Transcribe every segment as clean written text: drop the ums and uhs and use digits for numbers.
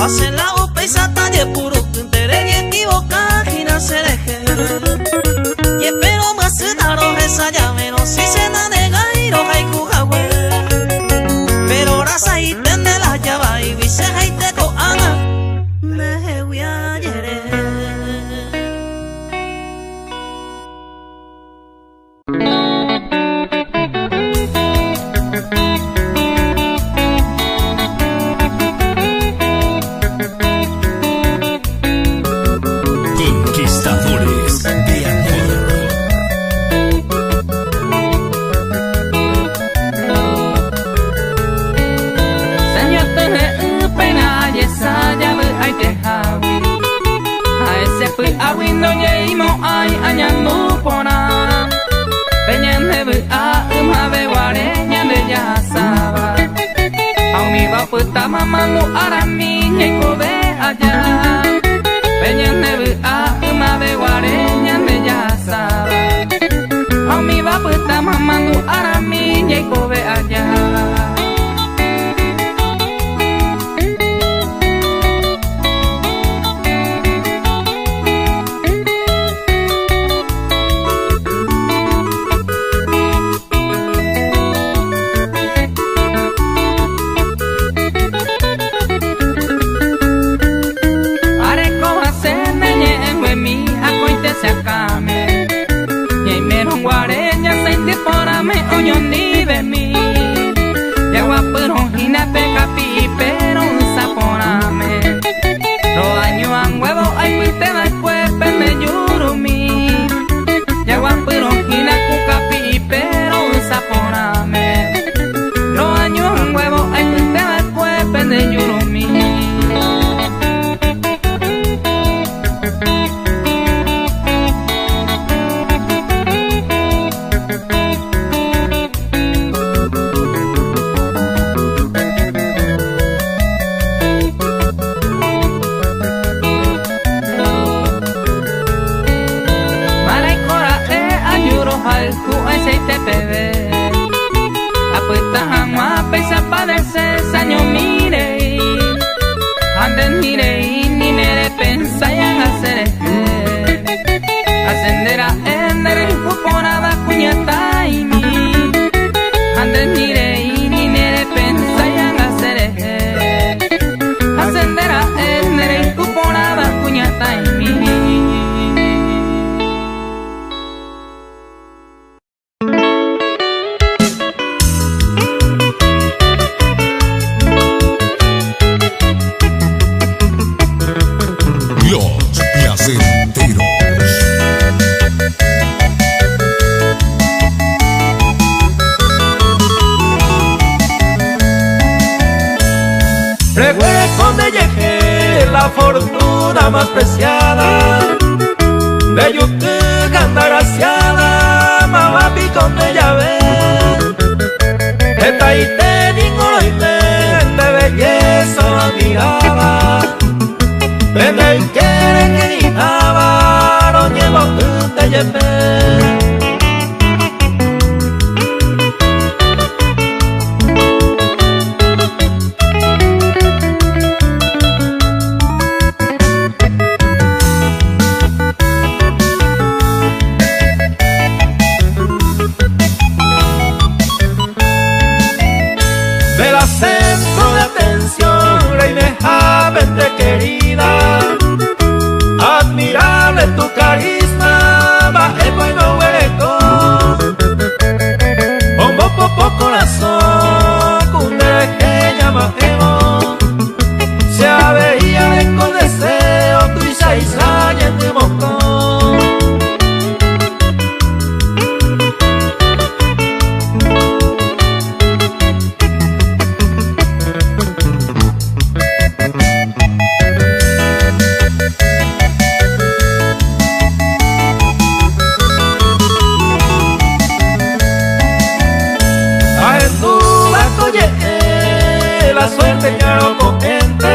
Hacen la opa y sata de puro puntere y equivoca gina se deje. Y espero más se daro esa llave no si se na de gairo haiku hawe. Pero ahora sai tende la llave y vise haite ko ana me voy a yere. Conquistadores de amor. Señor te pena y esa llave hay te hawi. A ese fui a window y mo ay añando pona. Peñan de a be guareña de ya saba. A mi va puta mamá no ara mi y cobe allá. Peñan de a be guareña de ya saba. A mi va puta mamá no ara mi y cobe allá. Oño ni de mí, ya guapero hina pega pi pero un saponame. Lo año an huevo ay fuiste después pende yurumi. Ya guapero hina cuca pi pero un saponame. Lo año an huevo ay fuiste después pende yurumi. Apuesta jamás pesa padecer saño mire. Anden mire y ni nere pensayan hacer ascender a ender el cuponada cuñata y mi. Anden mire y ni nere pensayan hacer ascender a ender el cuponada cuñata y mi. Los placenteros. Recuerde cuando llegué la fortuna más preciada de yuque candaraciada, mamapi con de llave. Esta y te ninguno y de belleza admiraba. En el que gritaba, no llevo un de lleve. De la centro de atención, reina vente querida, admirable tu carisma, va el bueno hueco. Bombo popo corazón, cundere que llama emo. Se aveía con deseo, tu isa y en mi mocón. La suerte ya no comente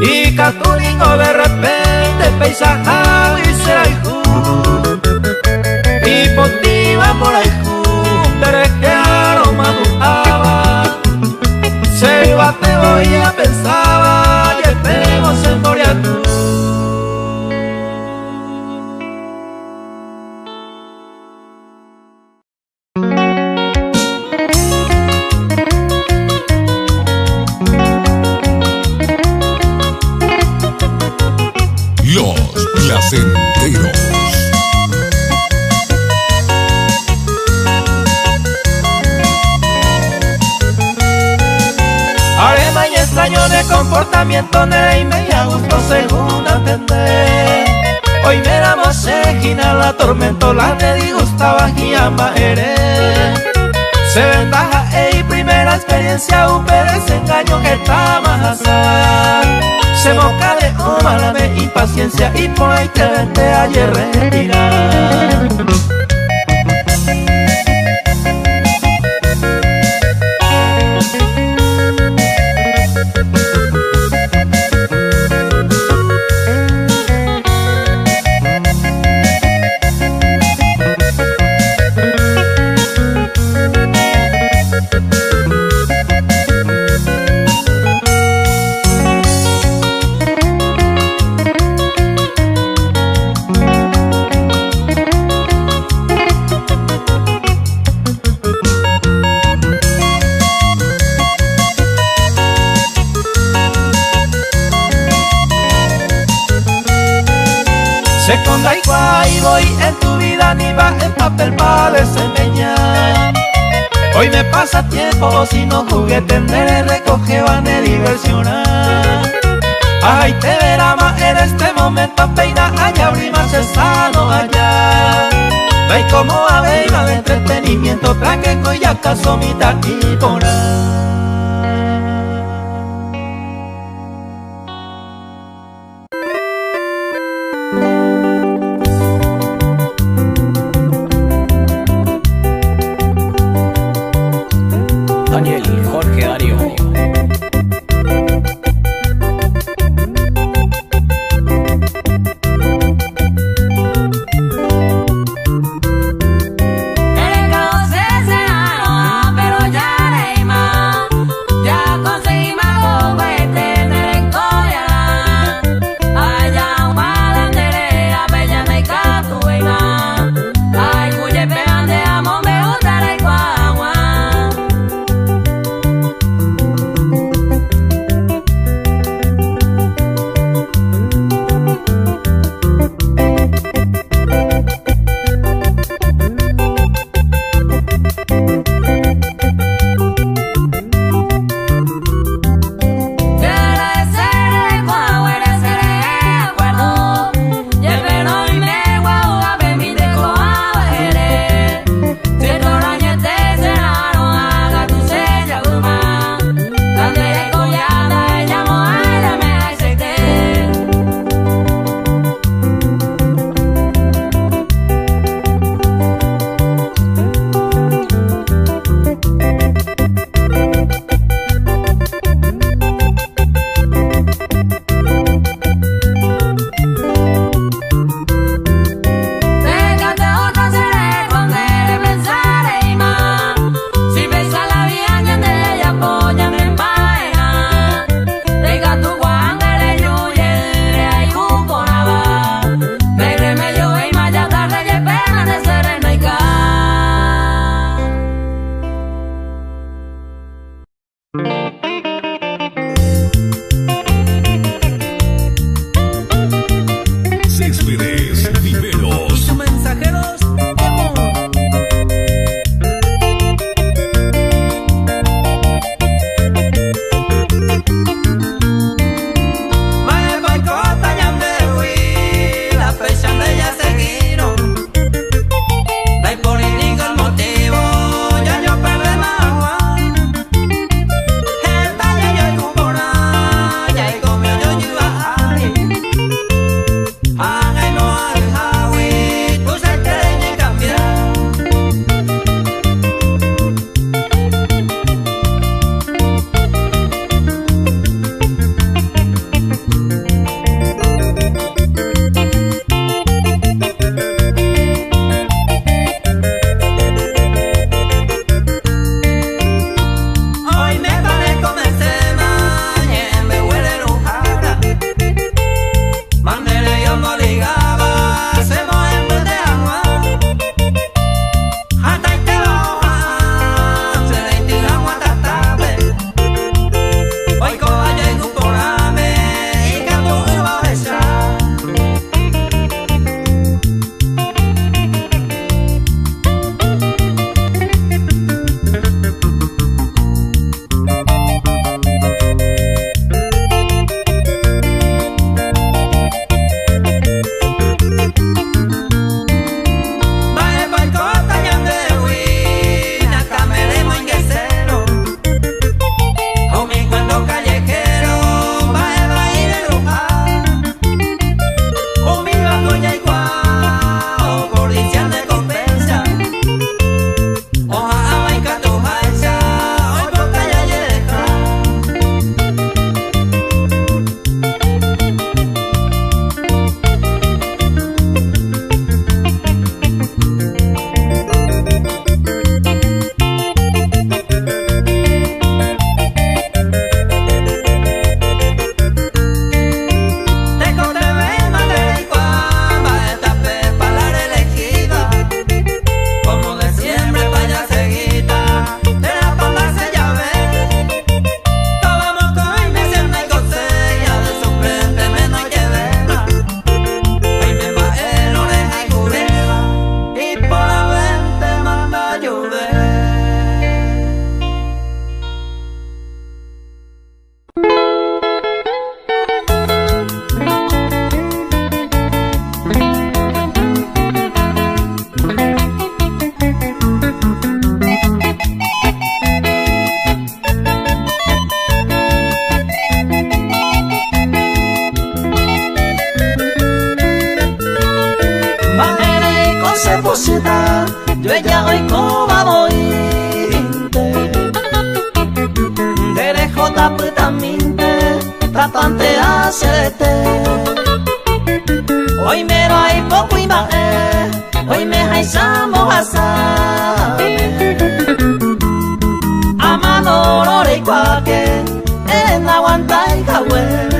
y Caturingo de repente paisajado y será hijo y potiva por ahí que aroma tu se iba te voy a pensar comportamiento ne me a gusto según atender. Hoy me la mosejina, la tormento, la te disgustaba y ama eres. Se ventaja y primera experiencia, un desengaño que está más azar. Se moca de mala me impaciencia y por ahí te vente ayer retirar. Seconda y voy en tu vida ni va en papel para desempeñar. Hoy me pasa tiempo si no juguete en recoge van a diversionar. Ay te verá más en este momento peina allá brima se sano allá. Ve como aveima de entretenimiento traque coya acaso mitad y por ahí. Daniel Jorge Darío. Pero ya yo ella hoy coba bointe derecho taputamente tratante hacerte hoy mero hay poco y más hoy me hay samo hasame amano lore cuaque en aguanta y cagüe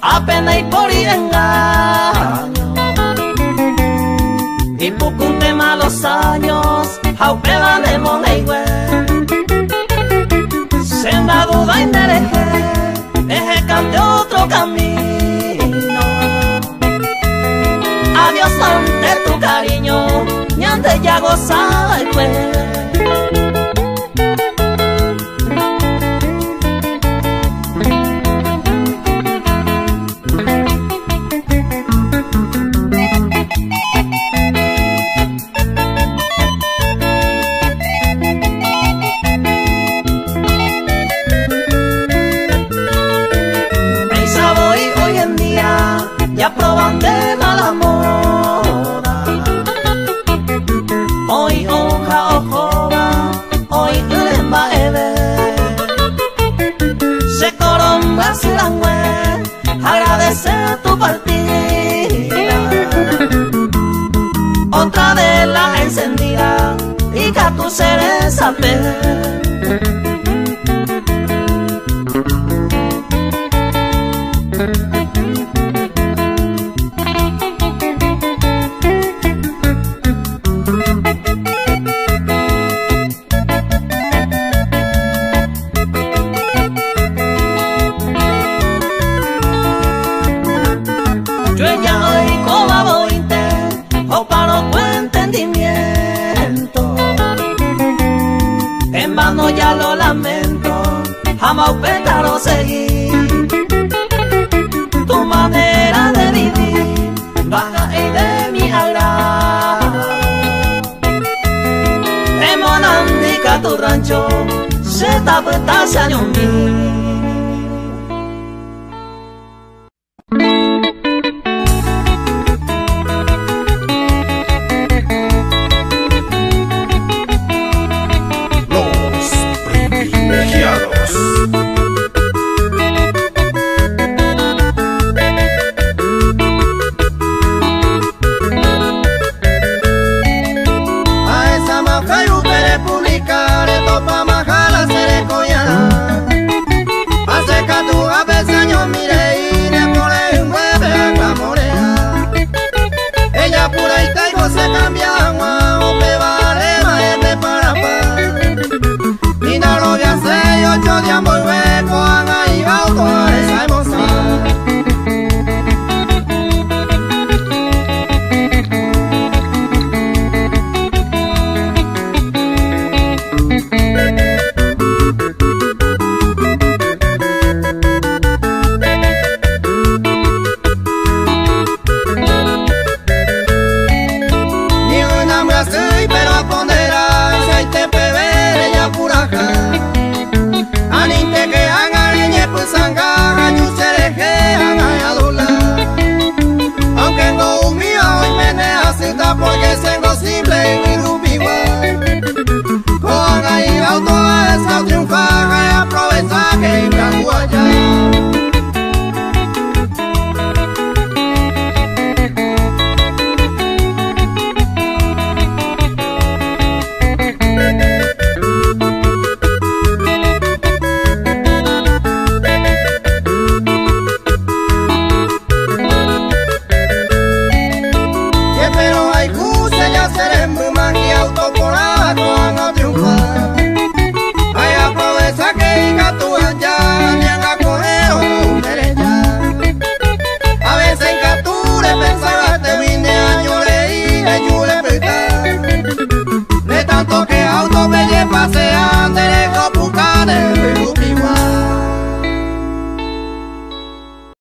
apenas y por ir engaño y poco un tema los años jaupela de monegüe senda duda y deje cambió otro camino adiós ante tu cariño ni ante ya gozar el proban de mala moda hoy hoja ojoba hoy lemba eve se coromba silangüe agradece tu partida otra de la encendida y que tu cereza pe yo ella hoy coba bointe o para tu entendimiento en vano ya lo lamento jamás pétaro seguir tu manera de vivir baja y de mi agrado en Monandica tu rancho se tapeta se año Los privilegiados.